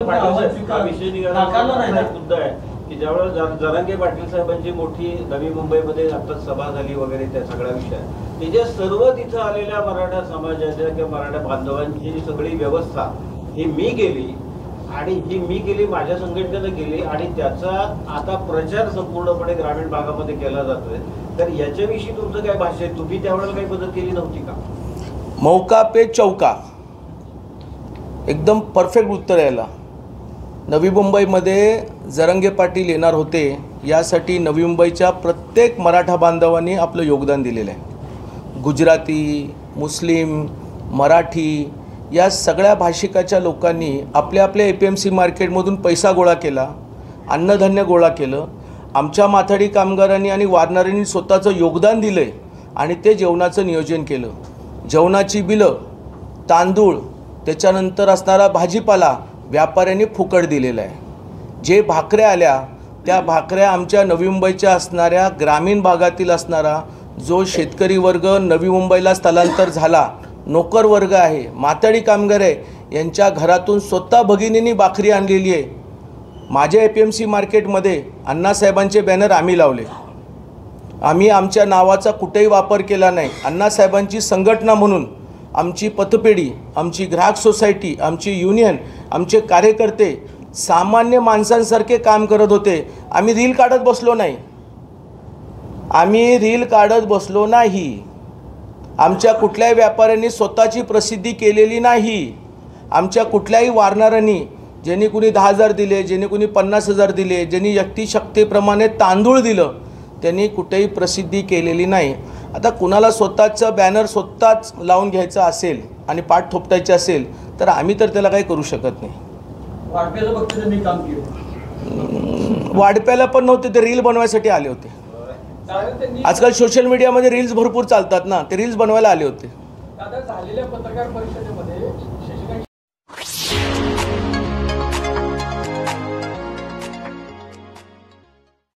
हा विषय निघाला मुद्दा आहे की ज्यावेळेला जरांगे पाटील साहेबांची मोठी नवी मुंबईमध्ये आता सभा झाली वगैरे त्या सगळ्या विषय त्याच्या सर्व तिथं आलेल्या मराठा समाजाच्या किंवा मराठा बांधवांची जी सगळी व्यवस्था ही मी केली आणि ही मी केली, माझ्या संघटनेनं केली आणि त्याचा आता प्रचार संपूर्णपणे ग्रामीण भागामध्ये केला जातोय. तर याच्याविषयी तुमचं काय भाष्य आहे? तुम्ही त्यावेळेला काही मदत केली नव्हती का? मौका पे चौका, एकदम परफेक्ट उत्तर यायला. नवी मुंबईमध्ये जरांगे पाटील येणार होते यासाठी नवी मुंबईच्या प्रत्येक मराठा बांधवांनी आपलं योगदान दिलेलं आहे. गुजराती, मुस्लिम, मराठी या सगळ्या भाषिकाच्या लोकांनी आपल्या आपल्या APMC मार्केटमधून पैसा गोळा केला, अन्नधान्य गोळा केलं. आमच्या माथाडी कामगारांनी आणि वारणाऱ्यांनी स्वतःचं योगदान दिलं आहे आणि ते जेवणाचं नियोजन केलं. जेवणाची बिलं, तांदूळ, त्याच्यानंतर असणारा भाजीपाला व्यापाऱ्यांनी फुकट दिलेला आहे. जे भाकऱ्या आल्या त्या भाकऱ्या आमच्या नवी मुंबईच्या असणाऱ्या ग्रामीण भागातील असणारा जो शेतकरी वर्ग नवी मुंबईला स्थलांतर झाला, नोकर वर्ग आहे, माथाडी कामगार आहे, यांच्या घरातून स्वतः भगिनींनी भाकरी आणलेली आहे. माझ्या APMC मार्केटमध्ये अण्णासाहेबांचे बॅनर आम्ही लावले. आम्ही आमच्या नावाचा कुठेही वापर केला नाही. अण्णासाहेबांची संघटना म्हणून आमची पतपेढी, आमची ग्राहक सोसायटी, आमची युनियन, आमचे कार्यकर्ते सामान्य माणसांसारखे काम करत होते. आम्ही रील काढत बसलो नाही. आमच्या कुठल्याही व्यापाऱ्यांनी स्वतःची प्रसिद्धी केलेली नाही. आमच्या कुठल्याही वारणाऱ्यांनी, ज्यांनी कुणी 10,000 दिले, ज्यांनी कुणी 50,000 दिले, ज्यांनी व्यक्तिशक्तीप्रमाणे तांदूळ दिलं, त्यांनी कुठेही प्रसिद्धी केलेली नाही. आता कुणाला स्वतःचं बॅनर स्वतःच लावून घ्यायचं असेल आणि पाठ थोपटायची असेल तर आम्ही तर त्याला काही करू शकत नाही. वाढप्याला पण नव्हते, ते रील बनवायसाठी आले होते. आजकाल सोशल मीडियामध्ये रील्स भरपूर चालतात ना, ते रील्स बनवायला आले होते. झालेल्या पत्रकार परिषदेमध्ये